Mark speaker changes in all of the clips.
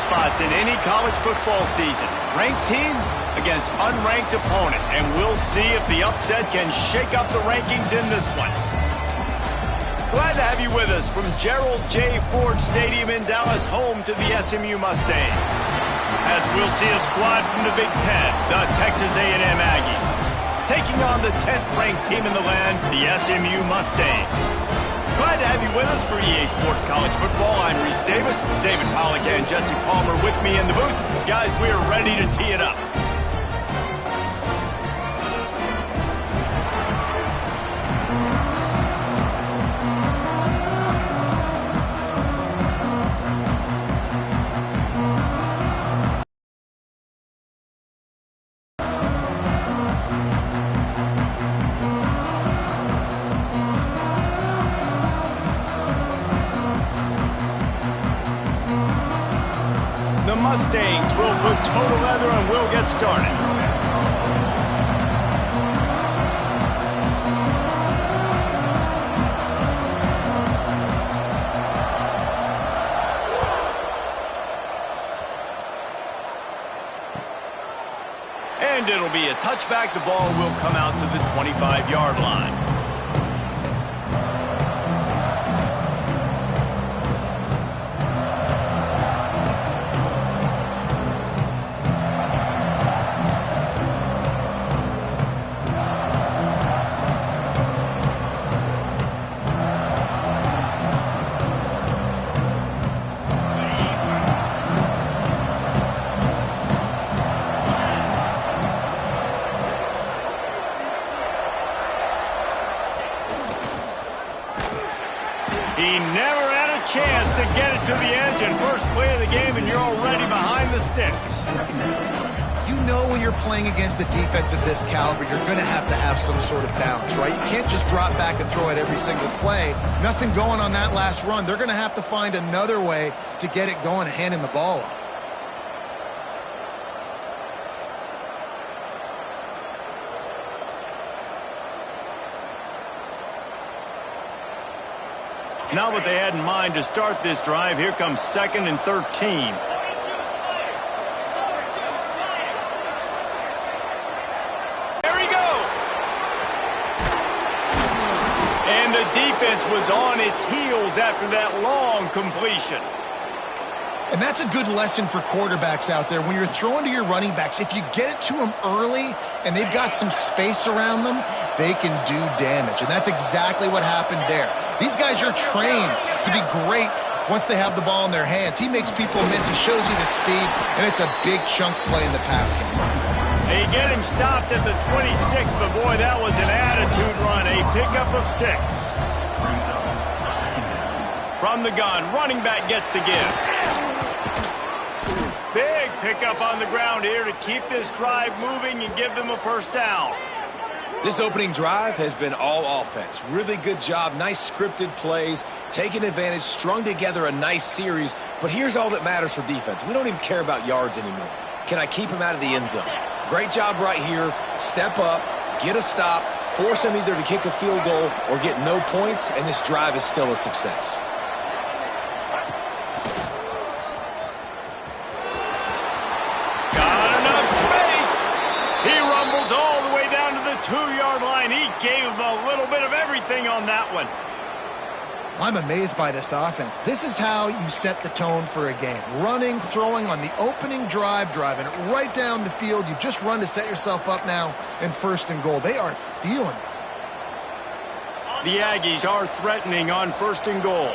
Speaker 1: spots in any college football season. Ranked team against unranked opponent, and we'll see if the upset can shake up the rankings in this one. Glad to have you with us from Gerald J. Ford Stadium in Dallas, home to the SMU Mustangs. As we'll see a squad from the Big Ten, the Texas A&M Aggies, taking on the 10th ranked team in the land, the SMU Mustangs. Glad to have you with us for EA Sports College Football. I'm Reese Davis, David Pollack and Jesse Palmer with me in the booth. Guys, we're ready to tee it up. The Mustangs will put total leather and we'll get started. And it'll be a touchback. The ball will come out to the 25-yard line. He never had a chance to get it to the edge, and first play of the game, and you're already behind the sticks.
Speaker 2: You know when you're playing against a defense of this caliber, you're going to have some sort of balance, right? You can't just drop back and throw it every single play. Nothing going on that last run. They're going to have to find another way to get it going, handing the ball off.
Speaker 1: Not what they had in mind to start this drive. Here comes 2nd and 13. There he goes. And the defense was on its heels after that long completion.
Speaker 2: And that's a good lesson for quarterbacks out there. When you're throwing to your running backs, if you get it to them early and they've got some space around them, they can do damage. And that's exactly what happened there. These guys are trained to be great once they have the ball in their hands. He makes people miss. He shows you the speed, and it's a big chunk play in the pass game.
Speaker 1: They get him stopped at the 26, but boy, that was an attitude run. A pickup of 6. From the gun, running back gets to give. Big pickup on the ground here to keep this drive moving and give them a first down.
Speaker 3: This opening drive has been all offense. Really good job, nice scripted plays, taking advantage, strung together a nice series. But here's all that matters for defense. We don't even care about yards anymore. Can I keep him out of the end zone? Great job right here. Step up, get a stop, force him either to kick a field goal or get no points, and this drive is still a success.
Speaker 1: All the way down to the 2-yard line. He gave them a little bit of everything on that one.
Speaker 2: I'm amazed by this offense. This is how you set the tone for a game. Running, throwing on the opening drive, driving it right down the field. You've just run to set yourself up now in 1st and goal. They are feeling it.
Speaker 1: The Aggies are threatening on 1st and goal.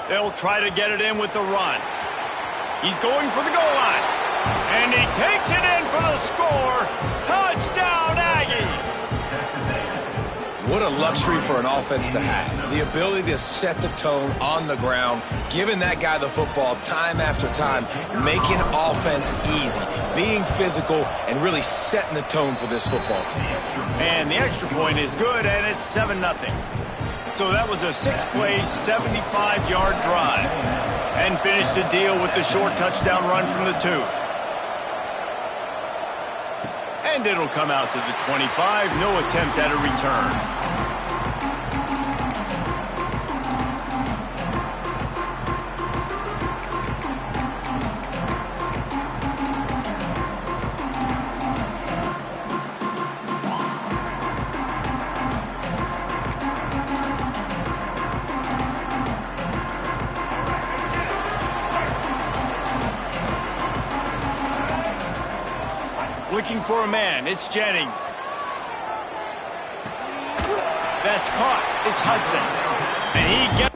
Speaker 1: They'll try to get it in with the run. He's going for the goal line. And he takes it in for the score. Touchdown, Aggies!
Speaker 3: What a luxury for an offense to have. The ability to set the tone on the ground, giving that guy the football time after time, making offense easy, being physical, and really setting the tone for this football game.
Speaker 1: And the extra point is good, and it's 7-0. So that was a 6-play, 75-yard drive. And finished the deal with the short touchdown run from the 2. And it'll come out to the 25. No attempt at a return. Looking for a man, it's Jennings. That's caught, it's Hudson. And he gets...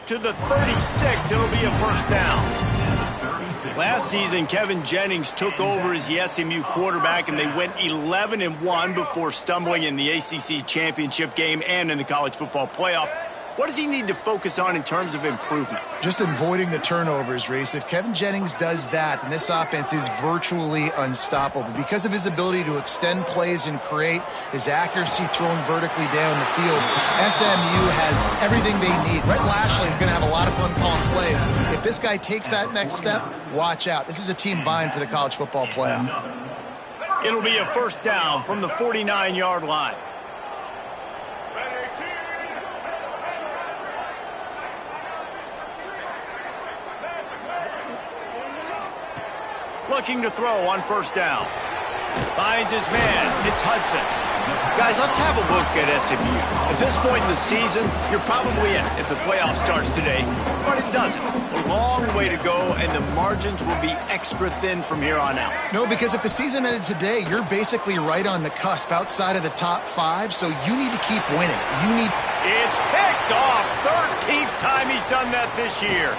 Speaker 1: to the 36, it'll be a first down. Last season, Kevin Jennings took over as the SMU quarterback, and they went 11-1 before stumbling in the ACC championship game and in the college football playoff. What does he need to focus on in terms of improvement?
Speaker 2: Just avoiding the turnovers, Reese. If Kevin Jennings does that, then this offense is virtually unstoppable. Because of his ability to extend plays and create, his accuracy thrown vertically down the field, SMU has everything they need. Rhett Lashley is going to have a lot of fun calling plays. If this guy takes that next step, watch out. This is a team vying for the college football playoff.
Speaker 1: It'll be a first down from the 49-yard line. Looking to throw on first down. Finds his man. It's Hudson. Guys, let's have a look at SMU. At this point in the season, you're probably in if the playoff starts today, but it doesn't. A long way to go, and the margins will be extra thin from here on out.
Speaker 2: No, because if the season ended today, you're basically right on the cusp outside of the top 5, so you need to keep winning.
Speaker 1: It's picked off. 13th time he's done that this year.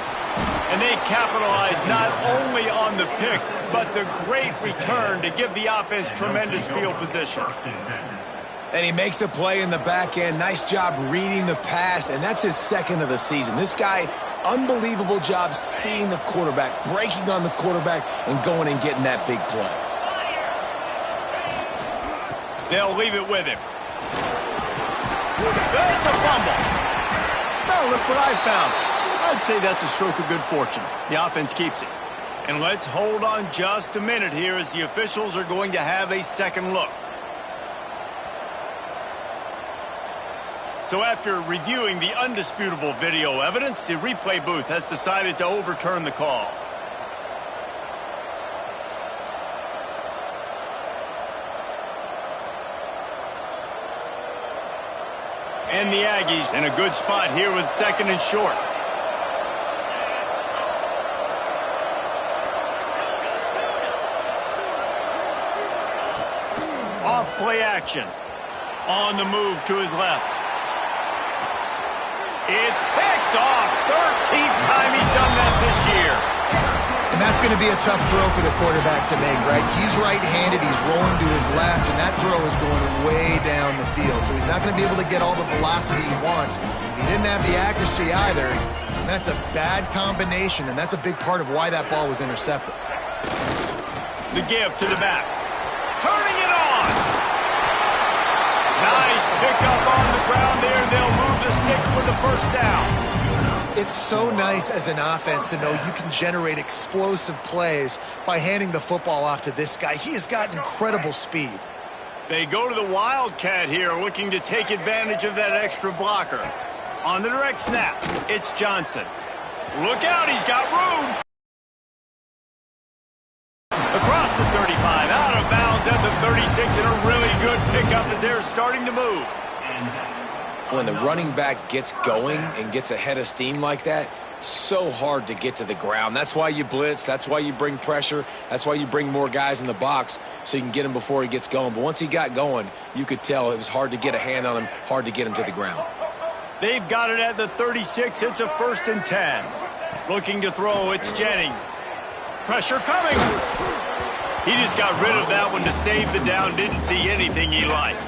Speaker 1: And they capitalize not only on the pick, but the great return to give the offense tremendous field position.
Speaker 3: And he makes a play in the back end. Nice job reading the pass, and that's his second of the season. This guy, unbelievable job seeing the quarterback, breaking on the quarterback, and going and getting that big play.
Speaker 1: They'll leave it with him. It's a fumble. Now look what I found. I'd say that's a stroke of good fortune. The offense keeps it. And let's hold on just a minute here as the officials are going to have a second look. So after reviewing the undisputable video evidence, the replay booth has decided to overturn the call. And the Aggies in a good spot here with second and short. Off-play action. On the move to his left. It's picked off. 13th time he's done that this year.
Speaker 2: And that's going to be a tough throw for the quarterback to make, right? He's right-handed, he's rolling to his left, and that throw is going way down the field. So he's not going to be able to get all the velocity he wants. He didn't have the accuracy either, and that's a bad combination, and that's a big part of why that ball was intercepted.
Speaker 1: The give to the back. Turning it on. Nice pickup on the ground there. They'll move the the sticks with the first down.
Speaker 2: It's so nice as an offense to know you can generate explosive plays by handing the football off to this guy. He has got incredible speed.
Speaker 1: They go to the Wildcat here, looking to take advantage of that extra blocker. On the direct snap, it's Johnson. Look out, he's got room. Across the 35, out of bounds at the 36, and a really good pickup as they're starting to move.
Speaker 3: When the running back gets going and gets ahead of steam like that, so hard to get to the ground. That's why you blitz. That's why you bring pressure. That's why you bring more guys in the box so you can get him before he gets going. But once he got going, you could tell it was hard to get a hand on him, hard to get him to the ground.
Speaker 1: They've got it at the 36. It's a 1st and 10. Looking to throw, it's Jennings. Pressure coming. He just got rid of that one to save the down. Didn't see anything he liked.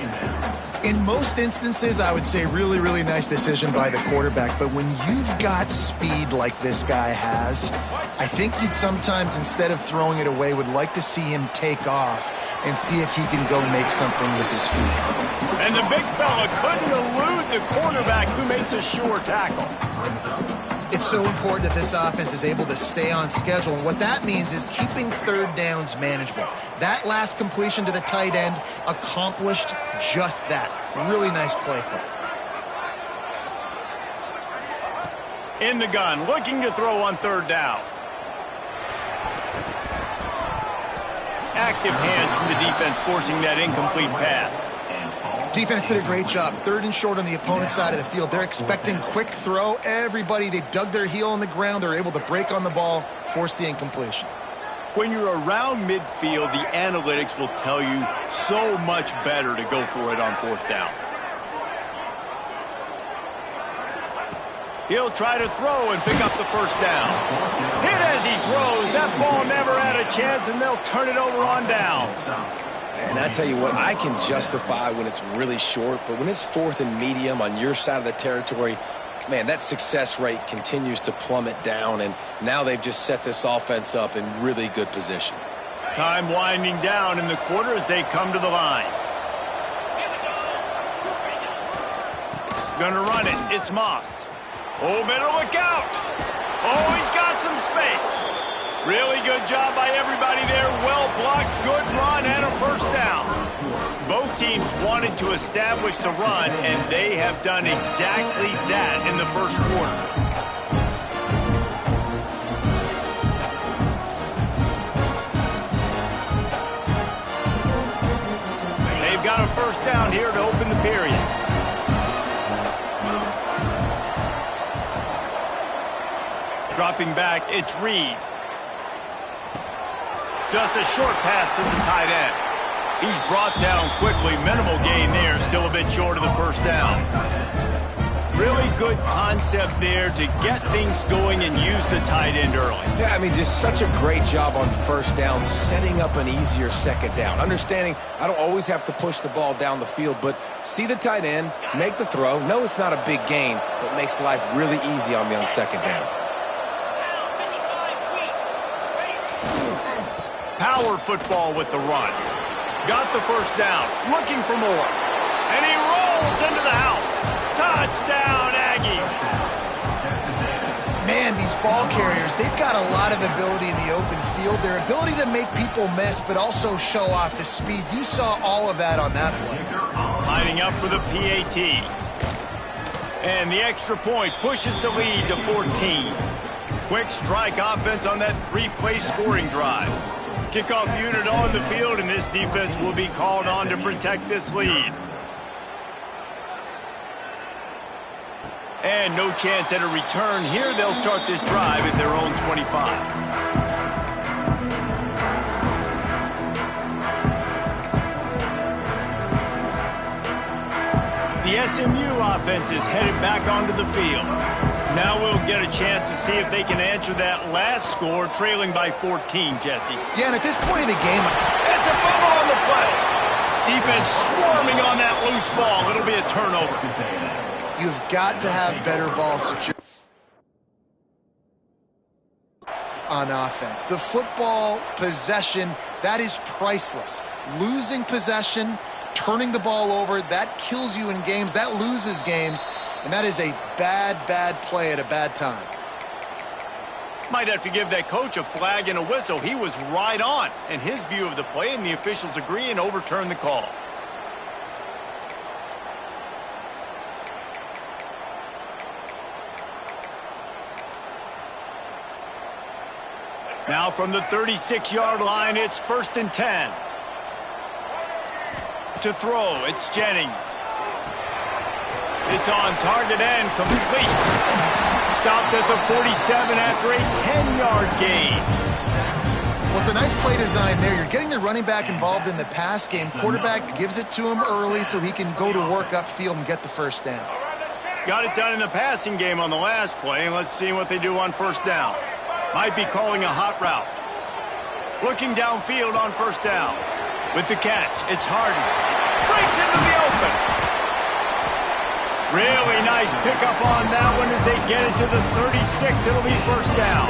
Speaker 2: In most instances, I would say really, really nice decision by the quarterback. But when you've got speed like this guy has, I think you'd sometimes, instead of throwing it away, would like to see him take off and see if he can go make something with his feet.
Speaker 1: And the big fella couldn't elude the quarterback, who makes a sure tackle.
Speaker 2: It's so important that this offense is able to stay on schedule, and what that means is keeping third downs manageable. That last completion to the tight end accomplished just that. Really nice play call.
Speaker 1: In the gun, looking to throw on 3rd down. Active hands from the defense forcing that incomplete pass.
Speaker 2: Defense did a great job. 3rd and short on the opponent's side of the field. They're expecting quick throw. Everybody, they dug their heel on the ground. They're able to break on the ball, force the incompletion.
Speaker 1: When you're around midfield, the analytics will tell you so much better to go for it on 4th down. He'll try to throw and pick up the 1st down. Hit as he throws. That ball never had a chance, and they'll turn it over on downs.
Speaker 3: And I tell you what, I can justify when it's really short, but when it's 4th and medium on your side of the territory, man, that success rate continues to plummet down, and now they've just set this offense up in really good position.
Speaker 1: Time winding down in the quarter as they come to the line. Gonna run it. It's Moss. Oh, better look out. Oh, he's got some space. Really good job by everybody there. Well blocked, good run, and a 1st down. Both teams wanted to establish the run, and they have done exactly that in the 1st quarter. They've got a 1st down here to open the period. Dropping back, it's Reed. Just a short pass to the tight end. He's brought down quickly. Minimal gain there. Still a bit short of the 1st down. Really good concept there to get things going and use the tight end early.
Speaker 3: Yeah, I mean, just such a great job on 1st down, setting up an easier 2nd down. Understanding I don't always have to push the ball down the field, but see the tight end, make the throw. No, it's not a big gain, but makes life really easy on me on 2nd down.
Speaker 1: Power football with the run. Got the 1st down. Looking for more. And he rolls into the house. Touchdown, Aggies.
Speaker 2: Man, these ball carriers, they've got a lot of ability in the open field. Their ability to make people miss, but also show off the speed. You saw all of that on that play.
Speaker 1: Lining up for the PAT. And the extra point pushes the lead to 14. Quick strike offense on that 3-play scoring drive. Kickoff unit on the field, and this defense will be called on to protect this lead. And no chance at a return here. They'll start this drive at their own 25. The SMU offense is headed back onto the field. Now we'll get a chance to see if they can answer that last score, trailing by 14, Jesse.
Speaker 2: Yeah, and at this point in the game,
Speaker 1: it's a fumble on the play. Defense swarming on that loose ball. It'll be a turnover.
Speaker 2: you've got to have better ball security on offense. The football possession, that is priceless. Losing possession, turning the ball over, that kills you in games, that loses games, and that is a bad, bad play at a bad time.
Speaker 1: Might have to give that coach a flag and a whistle. He was right on in his view of the play, and the officials agree and overturn the call. Now from the 36-yard line, it's 1st and 10. To throw, it's Jennings. It's on target and complete. Stopped at the 47 after a 10-yard gain.
Speaker 2: Well, it's a nice play design there. You're getting the running back involved in the pass game. Quarterback gives it to him early so he can go to work upfield and get the first down.
Speaker 1: Got it done in the passing game on the last play, and let's see what they do on 1st down. Might be calling a hot route. Looking downfield on 1st down. With the catch, it's Harden. Breaks into the open. Really nice pickup on that one as they get it to the 36. It'll be 1st down.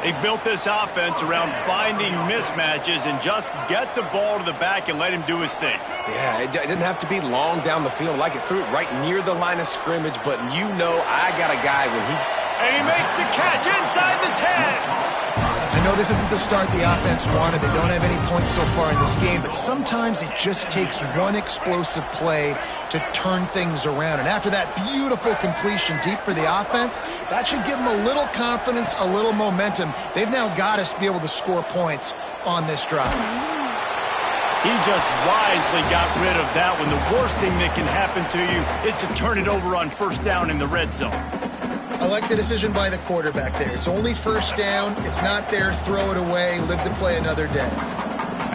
Speaker 1: They've built this offense around finding mismatches and just get the ball to the back and let him do his thing.
Speaker 3: Yeah, it didn't have to be long down the field. Like it threw it right near the line of scrimmage, but you know I got a guy when he...
Speaker 1: And he makes the catch inside the 10.
Speaker 2: I know this isn't the start the offense wanted. They don't have any points so far in this game, but sometimes it just takes one explosive play to turn things around. And after that beautiful completion deep for the offense, that should give them a little confidence, a little momentum. They've now got us to be able to score points on this drive.
Speaker 1: He just wisely got rid of that one. The worst thing that can happen to you is to turn it over on 1st down in the red zone.
Speaker 2: I like the decision by the quarterback there. It's only 1st down. It's not there. Throw it away. Live to play another day.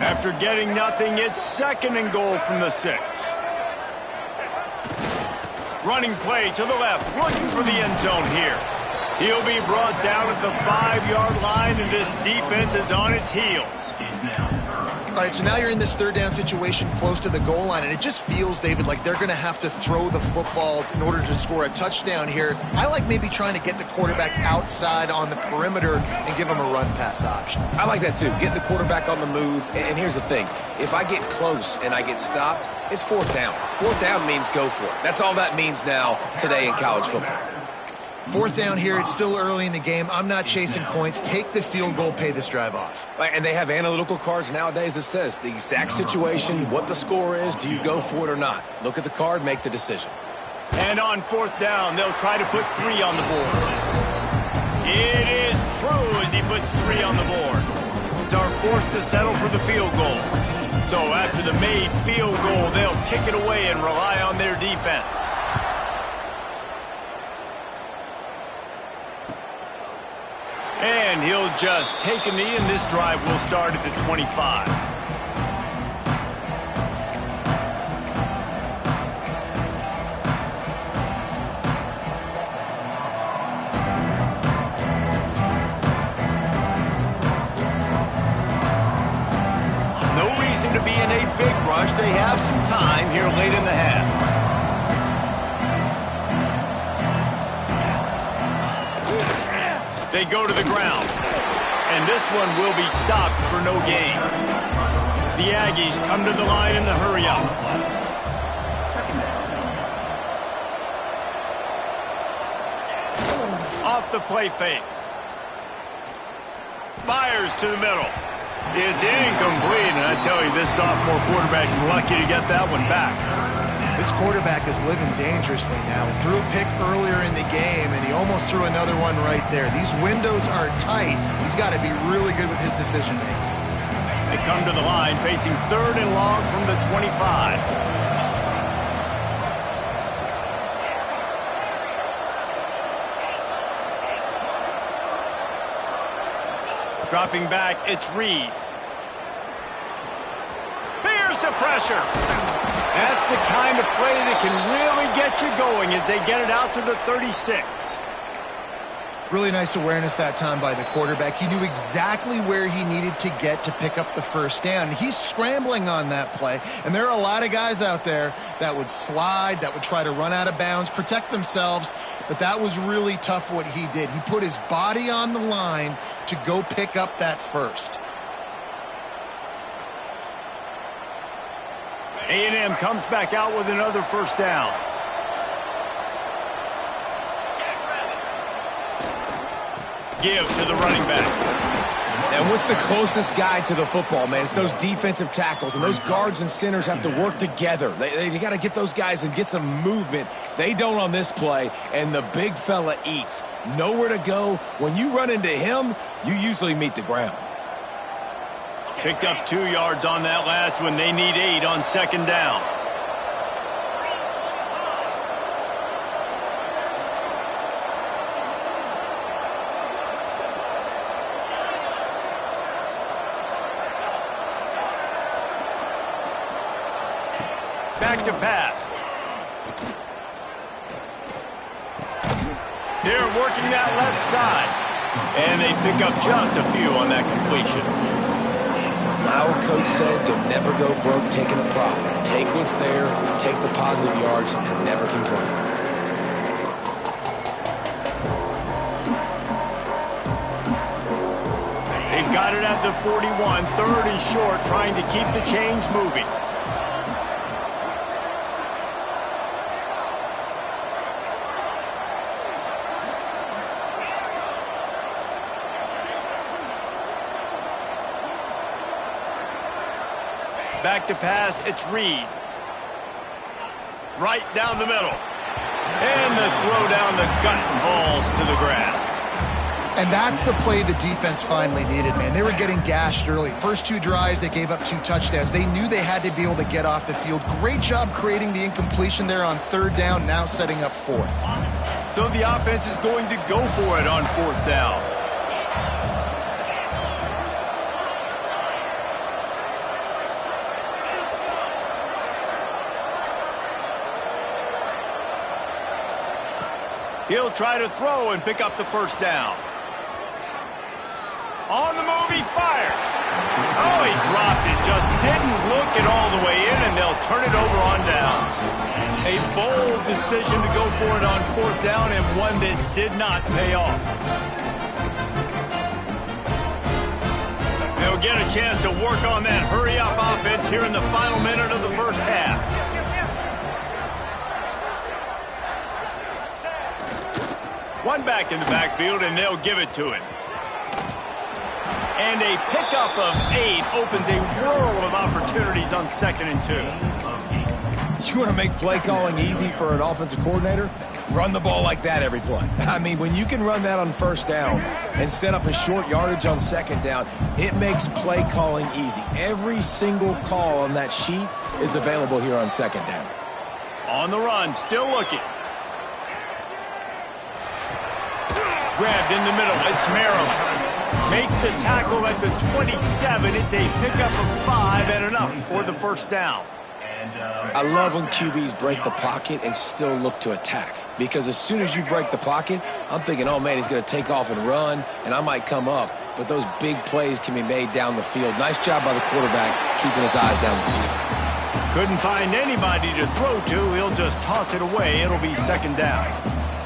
Speaker 1: After getting nothing, it's 2nd and goal from the 6. Running play to the left, looking for the end zone here. He'll be brought down at the 5-yard line, and this defense is on its heels.
Speaker 2: All right, so now you're in this 3rd down situation close to the goal line, and it just feels, David, like they're going to have to throw the football in order to score a touchdown here. I like maybe trying to get the quarterback outside on the perimeter and give him a run-pass option.
Speaker 3: I like that, too. Get the quarterback on the move. And here's the thing. If I get close and I get stopped, it's 4th down. 4th down means go for it. That's all that means now today in college football.
Speaker 2: 4th down here. It's still early in the game. I'm not chasing points. Take the field goal, pay this drive off.
Speaker 3: And they have analytical cards nowadays that says the exact situation, what the score is, do you go for it or not? Look at the card, make the decision.
Speaker 1: And on 4th down, they'll try to put 3 on the board. It is true as he puts 3 on the board. Are forced to settle for the field goal. So after the made field goal, they'll kick it away and rely on their defense. And he'll just take a knee, and this drive will start at the 25. No reason to be in a big rush. They have some time here late in the half. They go to the ground, and this one will be stopped for no gain. The Aggies come to the line in the hurry-up. Off the play fake. Fires to the middle. It's incomplete, and I tell you, this sophomore quarterback's lucky to get that one back.
Speaker 2: This quarterback is living dangerously now. Threw a pick earlier in the game, and he almost threw another one right there. These windows are tight. He's got to be really good with his decision-making.
Speaker 1: They come to the line, facing 3rd and long from the 25. Dropping back, it's Reed. Here's the pressure. That's the kind of play that can really get you going as they get it out to the 36.
Speaker 2: Really nice awareness that time by the quarterback. He knew exactly where he needed to get to pick up the 1st down. He's scrambling on that play, and there are a lot of guys out there that would slide, that would try to run out of bounds, protect themselves, but that was really tough what he did. He put his body on the line to go pick up that 1st.
Speaker 1: A&M comes back out with another first down. Give to the running back.
Speaker 3: And what's the closest guy to the football, man? It's those defensive tackles, and those guards and centers have to work together. They got to get those guys and get some movement. They don't on this play, and the big fella eats. Nowhere to go. When you run into him, you usually meet the ground.
Speaker 1: Picked up 2 yards on that last one. They need 8 on second down. Back to pass. They're working that left side. And they pick up just a few on that completion.
Speaker 3: My old coach said you'll never go broke taking a profit. Take what's there, take the positive yards, and never complain.
Speaker 1: They've got it at the 41, 3rd and short, trying to keep the chains moving. Back to pass, it's Reed. Right down the middle. And the throw down the gut falls to the grass.
Speaker 2: And that's the play the defense finally needed, man. They were getting gashed early. First 2 drives, they gave up 2 touchdowns. They knew they had to be able to get off the field. Great job creating the incompletion there on 3rd down, now setting up 4th.
Speaker 1: So the offense is going to go for it on 4th down. He'll try to throw and pick up the first down. On the move, he fires. Oh, he dropped it. Just didn't look it all the way in, and they'll turn it over on downs. A bold decision to go for it on 4th down, and one that did not pay off. They'll get a chance to work on that hurry-up offense here in the final minute of the first half. One back in the backfield, and they'll give it to him. And a pickup of 8 opens a world of opportunities on 2nd and 2.
Speaker 3: You want to make play calling easy for an offensive coordinator? Run the ball like that every play. I mean, when you can run that on 1st down and set up a short yardage on 2nd down, it makes play calling easy. Every single call on that sheet is available here on 2nd down.
Speaker 1: On the run, still looking. Grabbed in the middle, it's Maryland. Makes the tackle at the 27. It's a pickup of 5 and enough for the first down.
Speaker 3: I love when QBs break the pocket and still look to attack. Because as soon as you break the pocket, I'm thinking, oh, man, he's going to take off and run, and I might come up. But those big plays can be made down the field. Nice job by the quarterback keeping his eyes down the field.
Speaker 1: Couldn't find anybody to throw to. He'll just toss it away. It'll be 2nd down.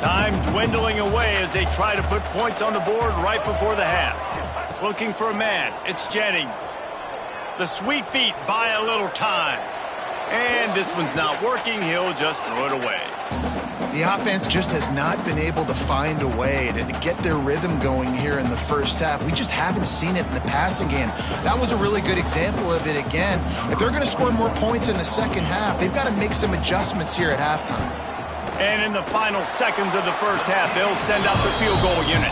Speaker 1: Time dwindling away as they try to put points on the board right before the half. Looking for a man. It's Jennings. The sweet feet buy a little time. And this one's not working. He'll just throw it away.
Speaker 2: The offense just has not been able to find a way to get their rhythm going here in the first half. We just haven't seen it in the passing game. That was a really good example of it again. If they're going to score more points in the second half, they've got to make some adjustments here at halftime.
Speaker 1: And in the final seconds of the first half, they'll send out the field goal unit.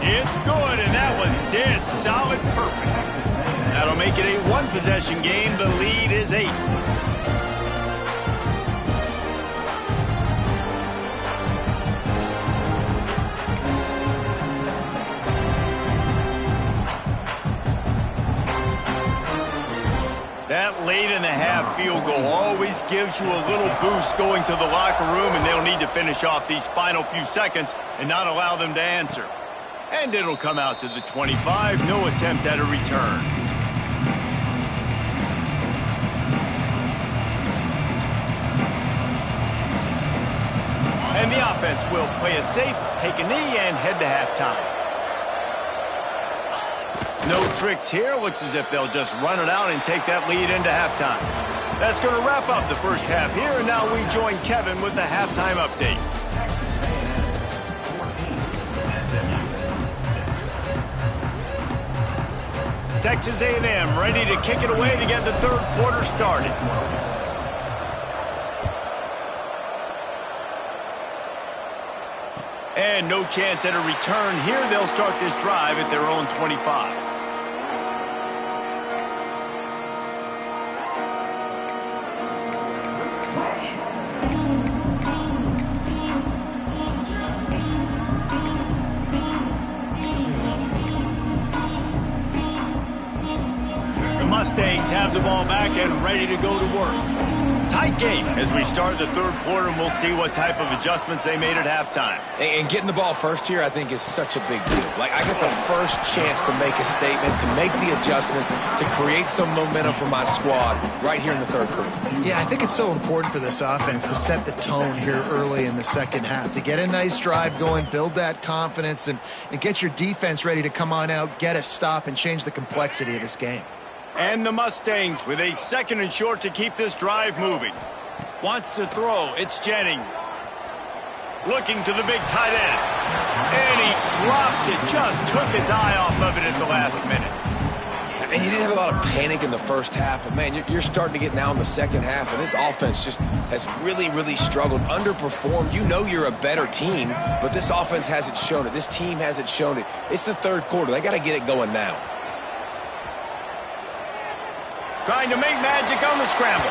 Speaker 1: It's good, and that was dead solid perfect. That'll make it a 1-possession game. The lead is 8. That late-in-the-half field goal always gives you a little boost going to the locker room, and they'll need to finish off these final few seconds and not allow them to answer. And it'll come out to the 25. No attempt at a return. And the offense will play it safe, take a knee, and head to halftime. No tricks here. Looks as if they'll just run it out and take that lead into halftime. That's going to wrap up the first half here, and now we join Kevin with the halftime update. Texas A&M ready to kick it away to get the third quarter started. And no chance at a return here. They'll start this drive at their own 25. Mustangs have the ball back and ready to go to work. Tight game as we start the third quarter, and we'll see what type of adjustments they made at halftime.
Speaker 3: And getting the ball first here, I think, is such a big deal. Like, I get the first chance to make a statement, to make the adjustments, to create some momentum for my squad right here in the third quarter.
Speaker 2: Yeah, I think it's so important for this offense to set the tone here early in the second half, to get a nice drive going, build that confidence, and get your defense ready to come on out, get a stop, and change the complexity of this game.
Speaker 1: And the Mustangs with a second and short to keep this drive moving. Wants to throw. It's Jennings. Looking to the big tight end. And he drops it. Just took his eye off of it at the last minute.
Speaker 3: And you didn't have a lot of panic in the first half. But, man, you're starting to get now in the second half. And this offense just has really, really struggled, underperformed. You know you're a better team, but this offense hasn't shown it. This team hasn't shown it. It's the third quarter. They got to get it going now.
Speaker 1: Trying to make magic on the scramble.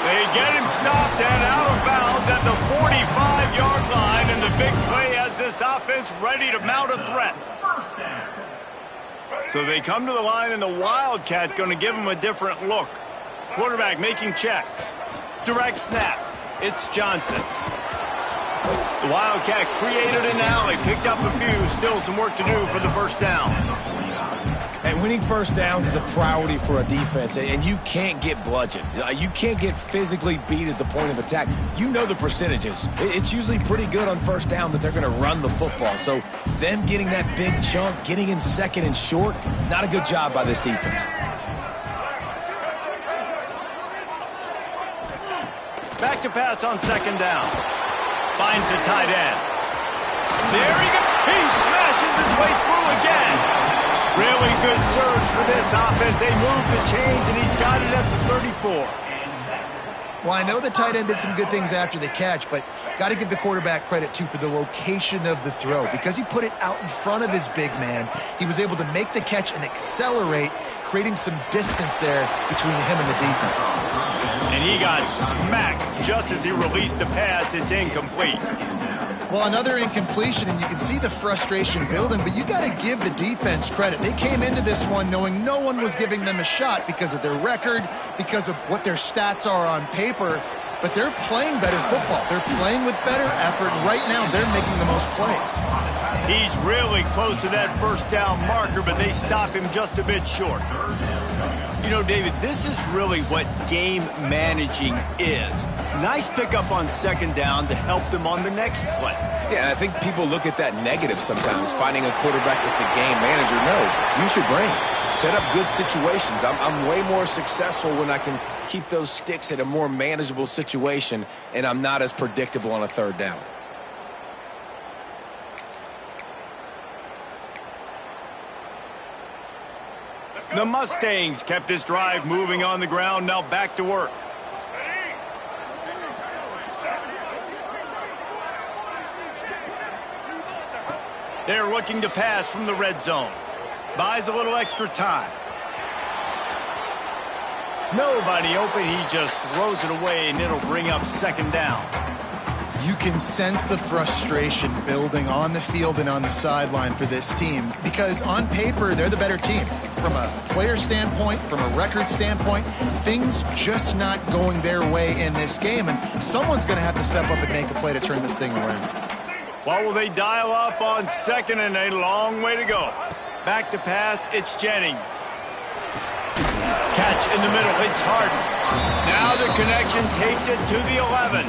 Speaker 1: They get him stopped and out of bounds at the 45-yard line, and the big play has this offense ready to mount a threat. So they come to the line, and the Wildcat going to give them a different look. Quarterback making checks. Direct snap. It's Johnson. The Wildcat created an alley, picked up a few, still some work to do for the first down.
Speaker 3: And winning first downs is a priority for a defense, and you can't get bludgeoned. You can't get physically beat at the point of attack. You know the percentages. It's usually pretty good on first down that they're going to run the football. So them getting that big chunk, getting in second and short, not a good job by this defense.
Speaker 1: Back to pass on second down. Finds the tight end. There he goes. He smashes his way through again. Really good surge for this offense. They move the chains, and he's got it at the 34.
Speaker 2: Well, I know the tight end did some good things after the catch, but got to give the quarterback credit, too, for the location of the throw. Because he put it out in front of his big man, he was able to make the catch and accelerate, creating some distance there between him and the defense.
Speaker 1: And he got smacked just as he released the pass. It's incomplete.
Speaker 2: Well, another incompletion, and you can see the frustration building, but you got to give the defense credit. They came into this one knowing no one was giving them a shot because of their record, because of what their stats are on paper, but they're playing better football. They're playing with better effort, and right now they're making the most plays.
Speaker 1: He's really close to that first down marker, but they stop him just a bit short. You know, David, this is really what game managing is. Nice pickup on second down to help them on the next play.
Speaker 3: Yeah, I think people look at that negative sometimes, finding a quarterback that's a game manager. No, use your brain. Set up good situations. I'm way more successful when I can keep those sticks at a more manageable situation, and I'm not as predictable on a third down.
Speaker 1: The Mustangs kept this drive moving on the ground, now back to work. They're looking to pass from the red zone. Buys a little extra time. Nobody open, he just throws it away, and it'll bring up second down.
Speaker 2: You can sense the frustration building on the field and on the sideline for this team because on paper, they're the better team. From a player standpoint, from a record standpoint, things just not going their way in this game, and someone's going to have to step up and make a play to turn this thing around.
Speaker 1: What will they dial up on second, and a long way to go? Back to pass, it's Jennings. Catch in the middle, it's Harden. Now the connection takes it to the 11.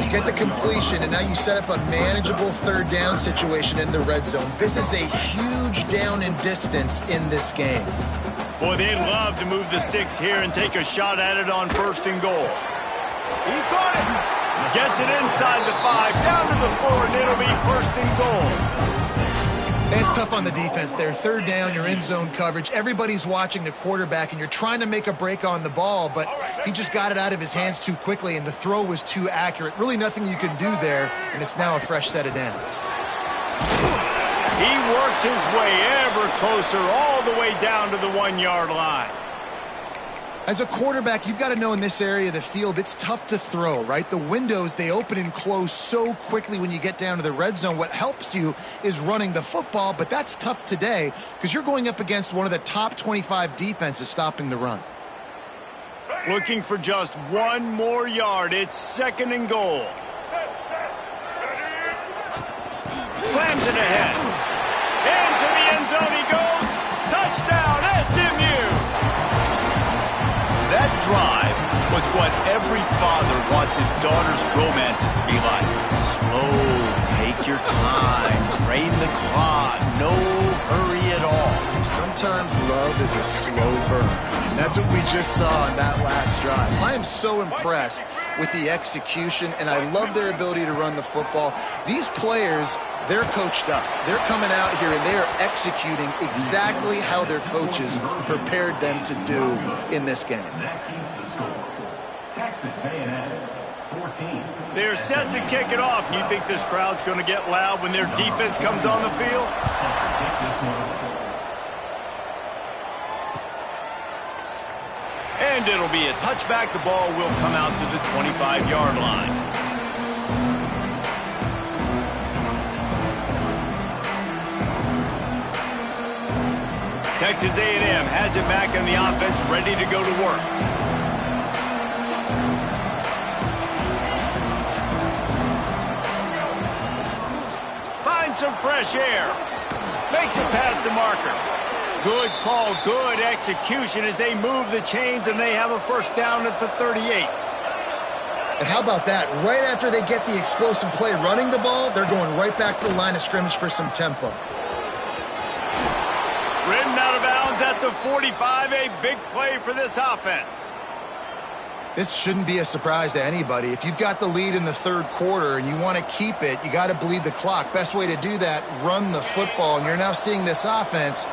Speaker 2: You get the completion, and now you set up a manageable third down situation in the red zone. This is a huge down in distance in this game.
Speaker 1: Boy, they'd love to move the sticks here and take a shot at it on 1st and goal. He caught it. Gets it inside the 5, down to the 4, and it'll be 1st and goal.
Speaker 2: It's tough on the defense there. 3rd down, you're in zone coverage. Everybody's watching the quarterback, and you're trying to make a break on the ball, but he just got it out of his hands too quickly, and the throw was too accurate. Really nothing you can do there, and it's now a fresh set of downs.
Speaker 1: He works his way ever closer all the way down to the 1-yard line.
Speaker 2: As a quarterback, you've got to know in this area of the field, it's tough to throw, right? The windows, they open and close so quickly when you get down to the red zone. What helps you is running the football, but that's tough today because you're going up against one of the top 25 defenses stopping the run.
Speaker 1: Looking for just 1 more yard. It's 2nd and goal. Slams it ahead. Into the end zone he goes. Touchdown, SMU. That drive was what every father wants his daughter's romances to be like. Slow, take your time, drain the clock, no hurry at all.
Speaker 2: Sometimes love is a slow burn. And that's what we just saw in that last drive. I am so impressed with the execution, and I love their ability to run the football. These players, they're coached up. They're coming out here, and they are executing exactly how their coaches prepared them to do in this game.
Speaker 1: They're set to kick it off. You think this crowd's going to get loud when their defense comes on the field? And it'll be a touchback. The ball will come out to the 25-yard line. Texas A&M has it back in the offense, ready to go to work. Finds some fresh air. Makes it past the marker. Good call, good execution as they move the chains, and they have a 1st down at the 38.
Speaker 2: And how about that? Right after they get the explosive play running the ball, they're going right back to the line of scrimmage for some tempo.
Speaker 1: Ridden out of bounds at the 45, a big play for this offense.
Speaker 2: This shouldn't be a surprise to anybody. If you've got the lead in the 3rd quarter and you want to keep it, you got to bleed the clock. Best way to do that, run the football. And you're now seeing this offense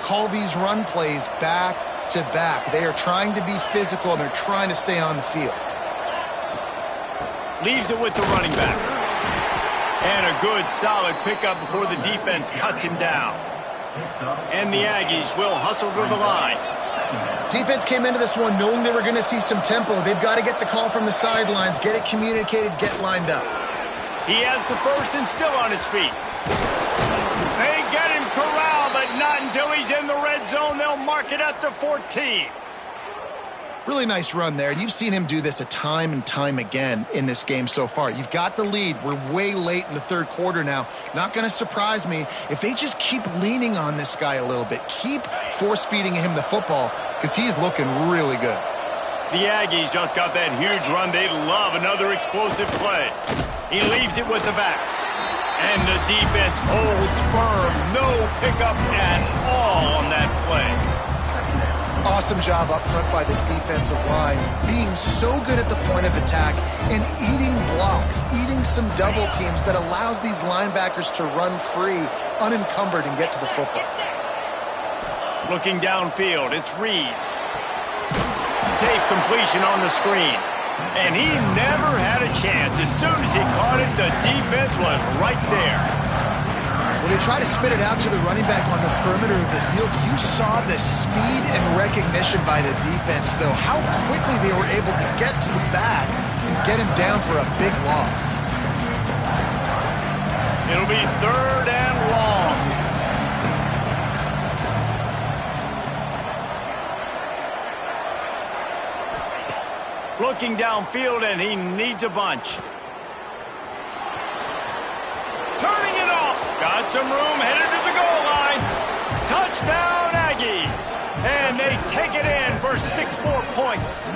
Speaker 2: call these run plays back to back. They are trying to be physical, and they're trying to stay on the field.
Speaker 1: Leaves it with the running back. And a good, solid pickup before the defense cuts him down. And the Aggies will hustle to the line.
Speaker 2: Defense came into this one knowing they were going to see some tempo. They've got to get the call from the sidelines, get it communicated, get lined up.
Speaker 1: He has the 1st and still on his feet. They get him corralled, but not until he's in the red zone. They'll mark it at the 14.
Speaker 2: Really nice run there. You've seen him do this a time and time again in this game so far. You've got the lead. We're way late in the 3rd quarter now. Not going to surprise me if they just keep leaning on this guy a little bit. Keep force-feeding him the football because he's looking really good.
Speaker 1: The Aggies just got that huge run. They'd love another explosive play. He leaves it with the back. And the defense holds firm. No pickup at all on that play.
Speaker 2: Awesome job up front by this defensive line, being so good at the point of attack and eating blocks, eating some double teams that allows these linebackers to run free, unencumbered, and get to the football.
Speaker 1: Looking downfield, it's Reed. Safe completion on the screen. And he never had a chance. As soon as he caught it, the defense was right there.
Speaker 2: When they try to spit it out to the running back on the perimeter of the field, you saw the speed and recognition by the defense, though, how quickly they were able to get to the back and get him down for a big loss.
Speaker 1: It'll be 3rd and long. Looking downfield, and he needs a bunch. Turning it off. Got some room, headed to the goal line. Touchdown, Aggies. And they take it in for 6 more points.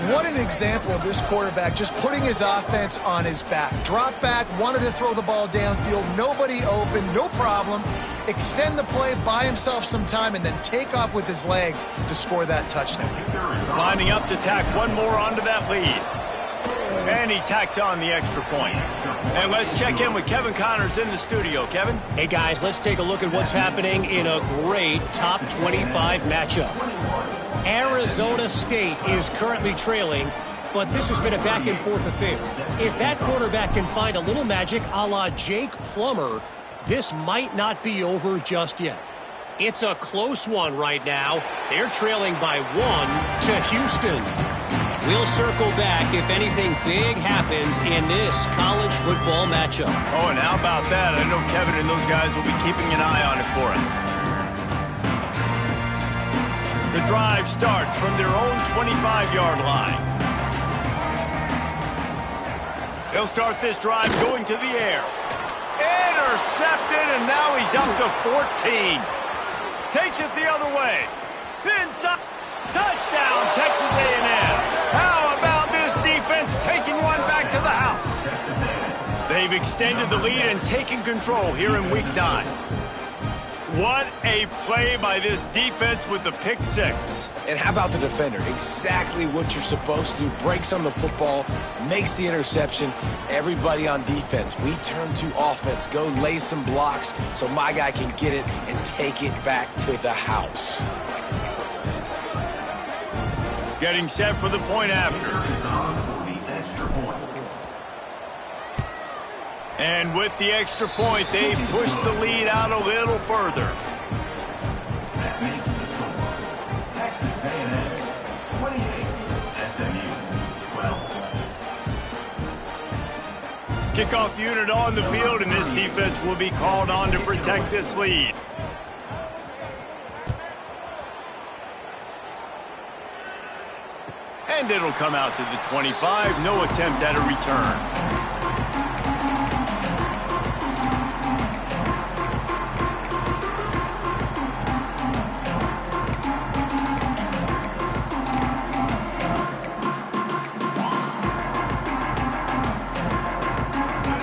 Speaker 2: What an example of this quarterback just putting his offense on his back. Drop back, wanted to throw the ball downfield, nobody open, no problem. extend the play, buy himself some time, and then take off with his legs to score that touchdown.
Speaker 1: Lining up to tack one more onto that lead. And he tacks on the extra point. And let's check in with Kevin Connors in the studio. Kevin?
Speaker 4: Hey, guys, let's take a look at what's happening in a great top 25 matchup. Arizona State is currently trailing, but this has been a back-and-forth affair. If that quarterback can find a little magic a la Jake Plummer, this might not be over just yet. It's a close one right now. They're trailing by 1 to Houston. We'll circle back if anything big happens in this college football matchup.
Speaker 1: Oh, and how about that? I know Kevin and those guys will be keeping an eye on it for us. The drive starts from their own 25-yard line. They'll start this drive going to the air. Intercepted, and now he's up to 14. Takes it the other way. Inside. Touchdown, Texas A&M. How about this defense taking one back to the house? They've extended the lead and taken control here in Week 9. What a play by this defense with the pick six.
Speaker 3: And how about the defender? Exactly what you're supposed to do. Breaks on the football, makes the interception. Everybody on defense, we turn to offense. Go lay some blocks so my guy can get it and take it back to the house.
Speaker 1: Getting set for the point after. And with the extra point, they push the lead out a little further.
Speaker 5: That makes the score. Texas A&M 28, SMU 12.
Speaker 1: Kickoff unit on the field, and this defense will be called on to protect this lead. And it'll come out to the 25. No attempt at a return.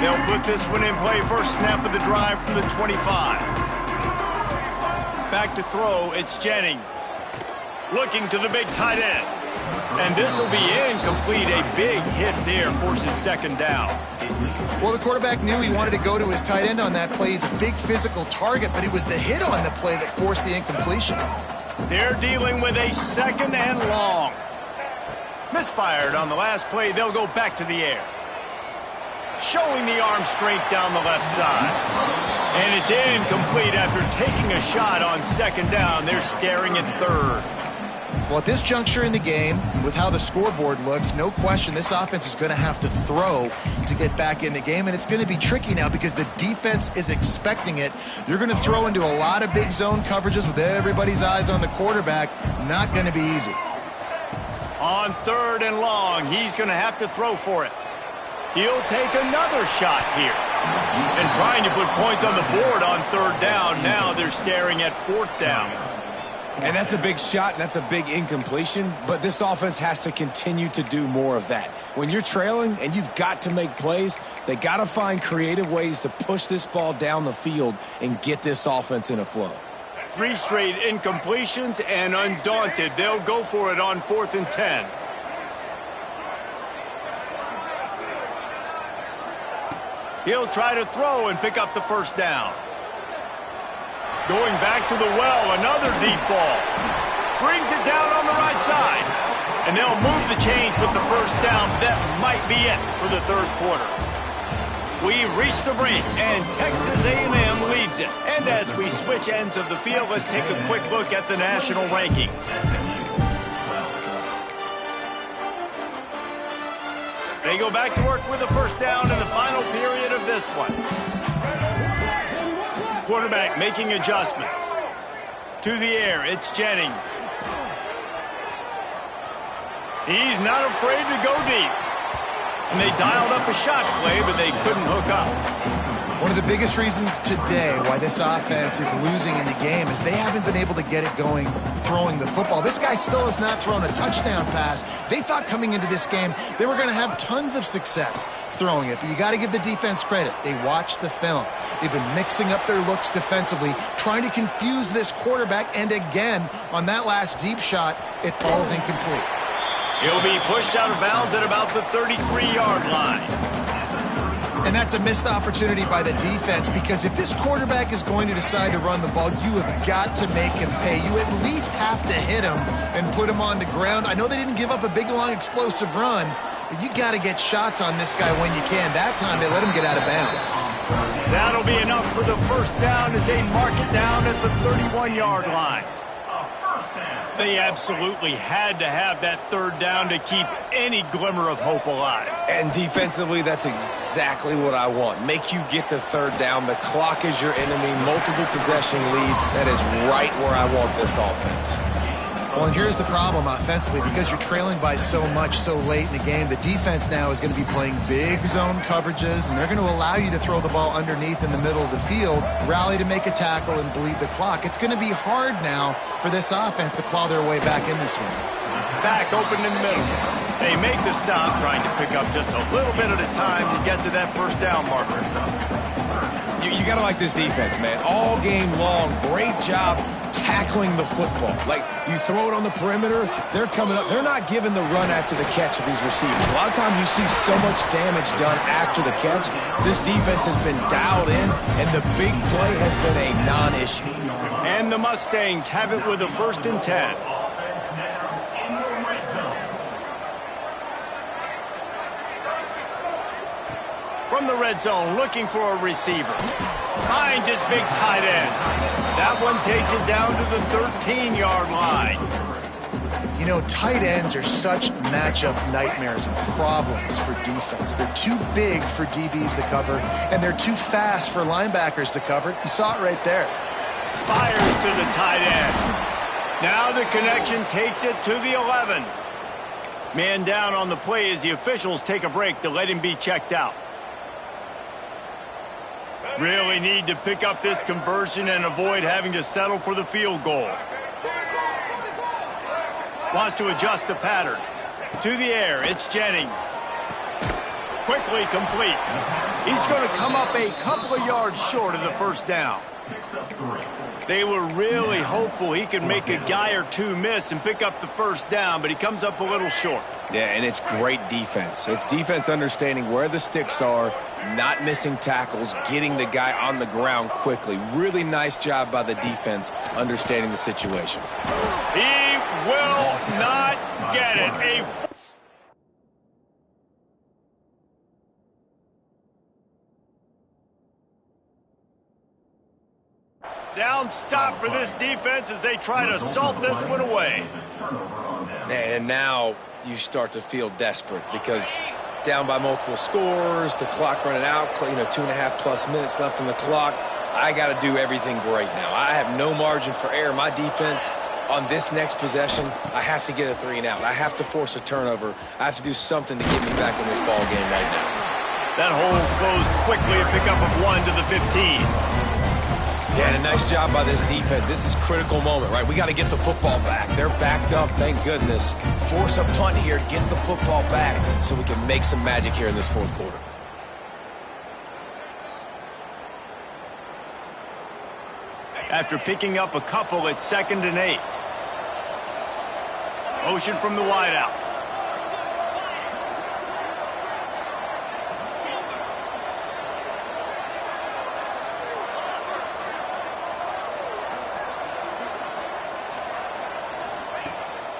Speaker 1: They'll put this one in play. First snap of the drive from the 25. Back to throw. It's Jennings. Looking to the big tight end. And this will be incomplete. A big hit there forces second down.
Speaker 2: Well, the quarterback knew he wanted to go to his tight end on that play. He's a big physical target, but it was the hit on the play that forced the incompletion.
Speaker 1: They're dealing with a second and long. Misfired on the last play. They'll go back to the air. Showing the arm strength down the left side. And it's incomplete after taking a shot on second down. They're staring at third.
Speaker 2: Well, at this juncture in the game, with how the scoreboard looks, no question this offense is going to have to throw to get back in the game, and it's going to be tricky now because the defense is expecting it. You're going to throw into a lot of big zone coverages with everybody's eyes on the quarterback. Not going to be easy.
Speaker 1: On third and long, he's going to have to throw for it. He'll take another shot here. And trying to put points on the board on third down. Now they're staring at fourth down.
Speaker 3: And that's a big shot, and that's a big incompletion, but this offense has to continue to do more of that. When you're trailing and you've got to make plays, they got to find creative ways to push this ball down the field and get this offense in a flow.
Speaker 1: 3 straight incompletions, and undaunted, they'll go for it on 4th and 10. He'll try to throw and pick up the first down. Going back to the well, another deep ball. Brings it down on the right side. And they'll move the chains with the first down. That might be it for the third quarter. We reach the break, and Texas A&M leads it. And as we switch ends of the field, let's take a quick look at the national rankings. They go back to work with a first down in the final period of this one. Quarterback making adjustments. To the air, it's Jennings. He's not afraid to go deep. And they dialed up a shot play, but they couldn't hook up.
Speaker 2: One of the biggest reasons today why this offense is losing in the game is they haven't been able to get it going throwing the football. This guy still has not thrown a touchdown pass. They thought coming into this game they were going to have tons of success throwing it, but you got to give the defense credit. They watched the film. They've been mixing up their looks defensively, trying to confuse this quarterback, and again, on that last deep shot, it falls incomplete.
Speaker 1: He'll be pushed out of bounds at about the 33-yard line.
Speaker 2: And that's a missed opportunity by the defense, because if this quarterback is going to decide to run the ball, you have got to make him pay. You at least have to hit him and put him on the ground. I know they didn't give up a big, long, explosive run, but you got to get shots on this guy when you can. That time they let him get out of bounds.
Speaker 1: That'll be enough for the first down as they mark it down at the 31-yard line. They absolutely had to have that third down to keep any glimmer of hope alive.
Speaker 3: And defensively, that's exactly what I want. Make you get the third down. The clock is your enemy. Multiple possession lead. That is right where I want this offense.
Speaker 2: Well, and here's the problem offensively. Because you're trailing by so much so late in the game, the defense now is going to be playing big zone coverages, and they're going to allow you to throw the ball underneath in the middle of the field, rally to make a tackle, and bleed the clock. It's going to be hard now for this offense to claw their way back in this one.
Speaker 1: Back open in the middle. They make the stop, trying to pick up just a little bit at a time to get to that first down marker.
Speaker 3: You got to like this defense, man. All game long, great job tackling the football. Like, you throw it on the perimeter, they're coming up. They're not giving the run after the catch to these receivers. A lot of times you see so much damage done after the catch. This defense has been dialed in, and the big play has been a non-issue.
Speaker 1: And the Mustangs have it with a 1st and 10. From the red zone, looking for a receiver. Finds his big tight end. That one takes it down to the 13-yard line.
Speaker 2: You know, tight ends are such matchup nightmares and problems for defense. They're too big for DBs to cover, and they're too fast for linebackers to cover. You saw it right there.
Speaker 1: Fires to the tight end. Now the connection takes it to the 11. Man down on the play as the officials take a break to let him be checked out. Really need to pick up this conversion and avoid having to settle for the field goal. Wants to adjust the pattern. To the air, it's Jennings. Quickly complete. He's going to come up a couple of yards short of the first down. They were really hopeful he could make a guy or two miss and pick up the first down, but he comes up a little short.
Speaker 3: Yeah, and it's great defense. It's defense understanding where the sticks are, not missing tackles, getting the guy on the ground quickly. Really nice job by the defense understanding the situation.
Speaker 1: He will not get it. Down stop for this defense as they try to salt this one away.
Speaker 3: And now you start to feel desperate because down by multiple scores, the clock running out, 2.5+ minutes left on the clock. I got to do everything great now. I have no margin for error. My defense on this next possession, I have to get a 3 and out. I have to force a turnover. I have to do something to get me back in this ball game right now.
Speaker 1: That hole closed quickly, a pickup of 1 to the 15.
Speaker 3: Yeah, and a nice job by this defense. This is a critical moment, right? We got to get the football back. They're backed up, thank goodness. Force a punt here, get the football back so we can make some magic here in this fourth quarter.
Speaker 1: After picking up a couple, it's 2nd and 8. Motion from the wideout.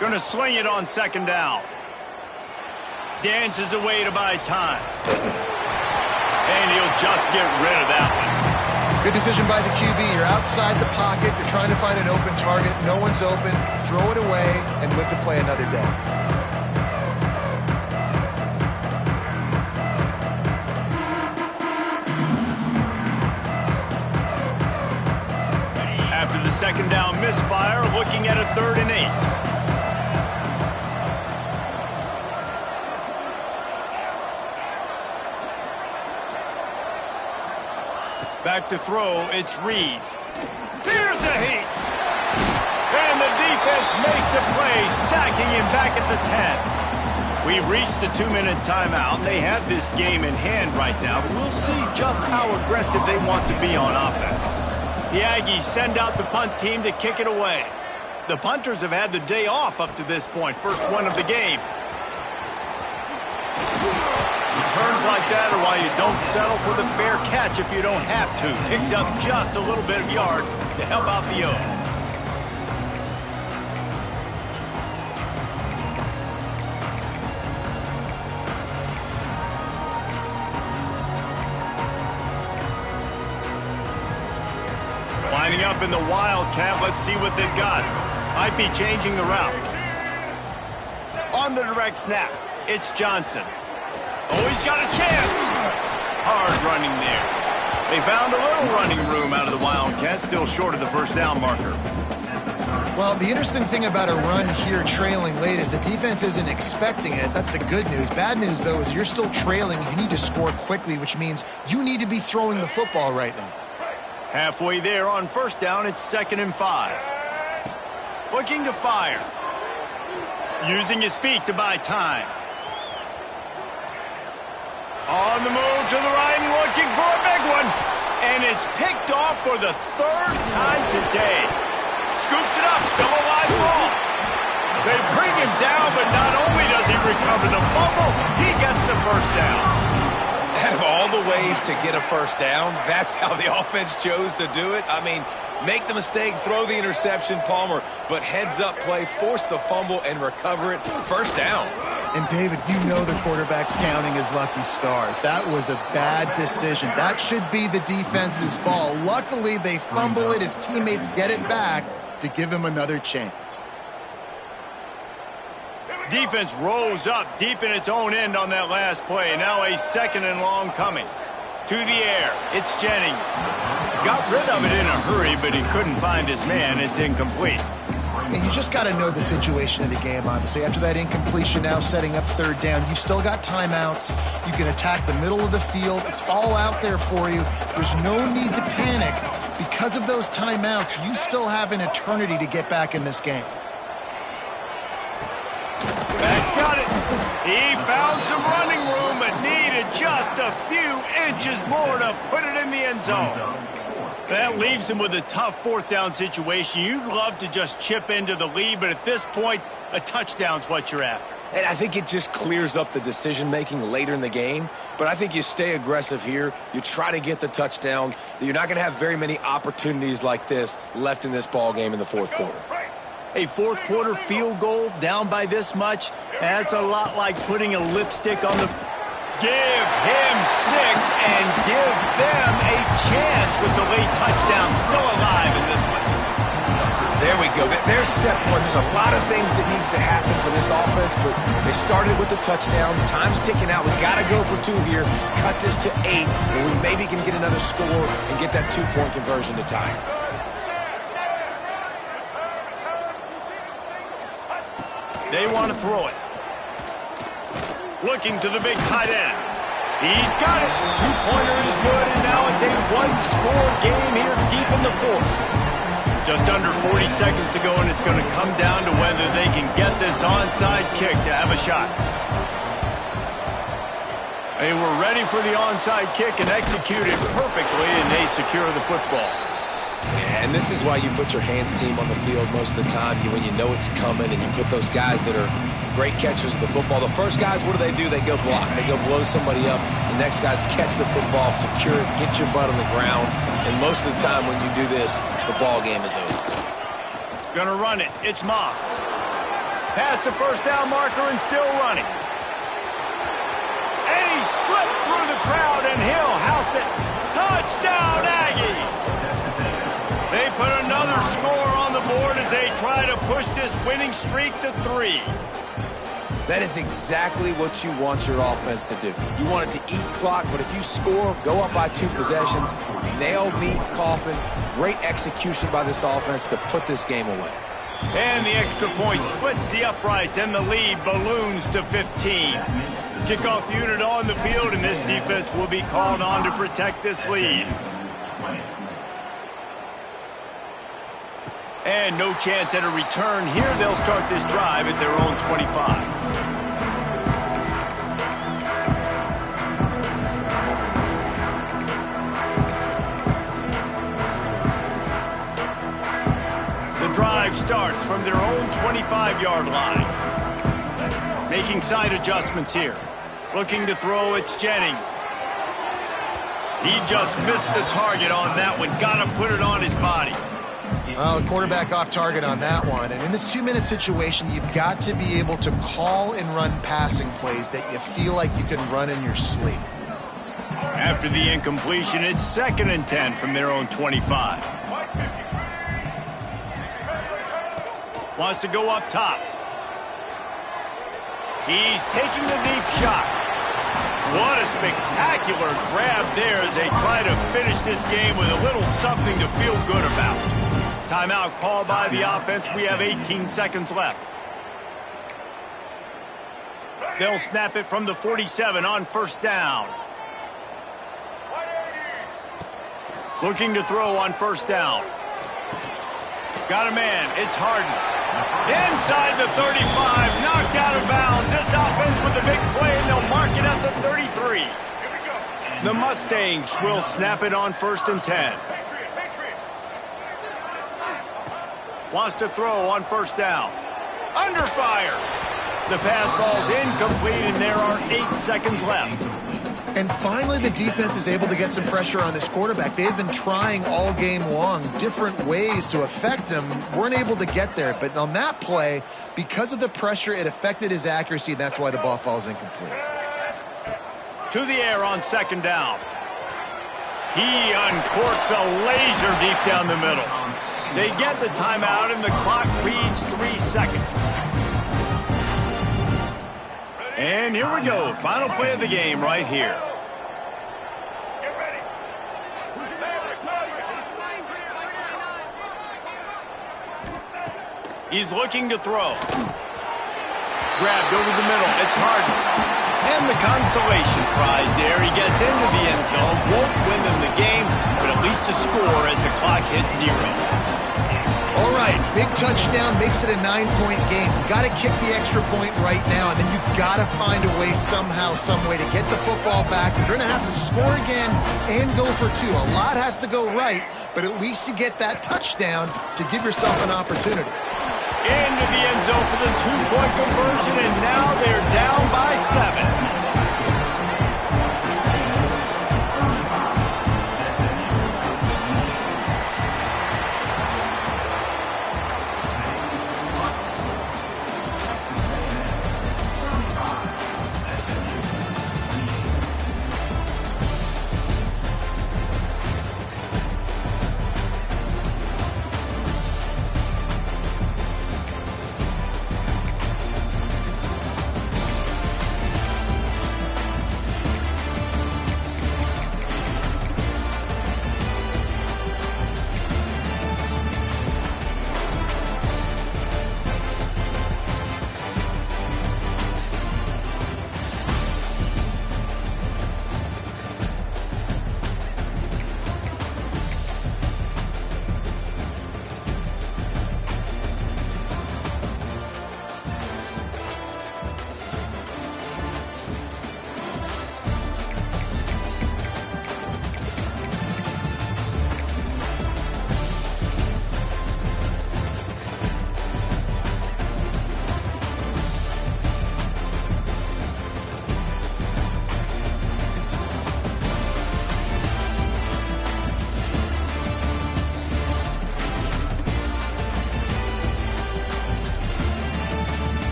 Speaker 1: Going to sling it on 2nd down. Dances away to buy time. And he'll just get rid of that one.
Speaker 2: Good decision by the QB. You're outside the pocket. You're trying to find an open target. No one's open. Throw it away and live to play another day.
Speaker 1: After the 2nd down misfire, looking at a 3rd and 8. Back to throw, it's Reed. Here's the heat. And the defense makes a play, sacking him back at the 10. We've reached the 2-minute timeout. They have this game in hand right now, but we'll see just how aggressive they want to be on offense. The Aggies send out the punt team to kick it away. The punters have had the day off up to this point, first one of the game. Returns like that are why you don't settle for the fair catch if you don't have to. Picks up just a little bit of yards to help out the O. Lining up in the Wildcat, let's see what they've got. Might be changing the route. On the direct snap, it's Johnson. Oh, he's got a chance. Hard running there. They found a little running room out of the Wildcats, still short of the first down marker.
Speaker 2: Well, the interesting thing about a run here trailing late is the defense isn't expecting it. That's the good news. Bad news, though, is you're still trailing. You need to score quickly, which means you need to be throwing the football right now.
Speaker 1: Halfway there on first down, it's 2nd and 5. Looking to fire. Using his feet to buy time. On the move to the right and looking for a big one. And it's picked off for the 3rd time today. Scoops it up, still a live ball. They bring him down, but not only does he recover the fumble, he gets the first down.
Speaker 3: Out of all the ways to get a first down, that's how the offense chose to do it. I mean, make the mistake, throw the interception, Palmer, but heads-up play, force the fumble, and recover it. First down.
Speaker 2: And, David, you know the quarterback's counting his lucky stars. That was a bad decision. That should be the defense's ball. Luckily, they fumble it. His teammates get it back to give him another chance.
Speaker 1: Defense rose up deep in its own end on that last play. Now a 2nd and long coming. To the air, it's Jennings. Got rid of it in a hurry, but he couldn't find his man. It's incomplete.
Speaker 2: And you just got to know the situation of the game, obviously. After that incompletion, now setting up 3rd down, you've still got timeouts. You can attack the middle of the field. It's all out there for you. There's no need to panic. Because of those timeouts, you still have an eternity to get back in this game.
Speaker 1: That's got it. He found some running room, but needed just a few inches more to put it in the end zone. That leaves him with a tough 4th down situation. You'd love to just chip into the lead, but at this point, a touchdown's what you're after.
Speaker 3: And I think it just clears up the decision-making later in the game. But I think you stay aggressive here. You try to get the touchdown. You're not going to have very many opportunities like this left in this ball game in the 4th quarter.
Speaker 1: A 4th quarter field goal down by this much, that's a lot like putting a lipstick on the... Give him 6 and give them a chance with the late touchdown still alive in this one.
Speaker 3: There we go. There's step 1. There's a lot of things that needs to happen for this offense, but they started with the touchdown. Time's ticking out. We got to go for 2 here. Cut this to 8, where we maybe can get another score and get that 2-point conversion to tie it.
Speaker 1: They want to throw it. Looking to the big tight end. He's got it. 2-pointer is good, and now it's a 1-score game here deep in the 4th. Just under 40 seconds to go, and it's going to come down to whether they can get this onside kick to have a shot. They were ready for the onside kick and executed perfectly, and they secure the football.
Speaker 3: Yeah, and this is why you put your hands team on the field most of the time when you know it's coming, and you put those guys that are great catchers of the football. The first guys, what do? They go block. They go blow somebody up. The next guys catch the football, secure it, get your butt on the ground. And most of the time when you do this, the ball game is over.
Speaker 1: Gonna run it. It's Moss. Past the first down marker and still running. And he slipped through the crowd, and he'll house it. Touchdown, Aggies! They put another score on the board as they try to push this winning streak to 3.
Speaker 3: That is exactly what you want your offense to do. You want it to eat clock, but if you score, go up by 2 possessions, nail, meet, coffin, great execution by this offense to put this game away.
Speaker 1: And the extra point splits the uprights, and the lead balloons to 15. Kickoff unit on the field, and this defense will be called on to protect this lead. And no chance at a return here. They'll start this drive at their own 25. The drive starts from their own 25-yard line. Making side adjustments here. Looking to throw, it's Jennings. He just missed the target on that one. Got to put it on his body.
Speaker 2: Well, the quarterback off target on that one. And in this 2-minute situation, you've got to be able to call and run passing plays that you feel like you can run in your sleep.
Speaker 1: After the incompletion, it's 2nd and 10 from their own 25. Wants to go up top. He's taking the deep shot. What a spectacular grab there as they try to finish this game with a little something to feel good about. Timeout called by the offense. We have 18 seconds left. They'll snap it from the 47 on 1st down. Looking to throw on 1st down. Got a man. It's Harden. Inside the 35. Knocked out of bounds. This offense with a big play, and they'll mark it at the 33. The Mustangs will snap it on 1st and 10. Wants to throw on 1st down. Under fire. The pass falls incomplete, and there are 8 seconds left.
Speaker 2: And finally, the defense is able to get some pressure on this quarterback. They've been trying all game long different ways to affect him. Weren't able to get there. But on that play, because of the pressure, it affected his accuracy, and that's why the ball falls incomplete.
Speaker 1: To the air on 2nd down. He uncorks a laser deep down the middle. They get the timeout, and the clock reads 3 seconds. And here we go. Final play of the game right here. He's looking to throw. Grabbed over the middle. It's Harden. And the consolation prize there. He gets into the end zone. Won't win them the game, but at least a score as the clock hits 0.
Speaker 2: All right, big touchdown makes it a 9-point game. You got to kick the extra point right now, and then you've got to find a way somehow, some way to get the football back. You're going to have to score again and go for 2. A lot has to go right, but at least you get that touchdown to give yourself an opportunity.
Speaker 1: Into the end zone for the 2-point conversion, and now they're down by 7.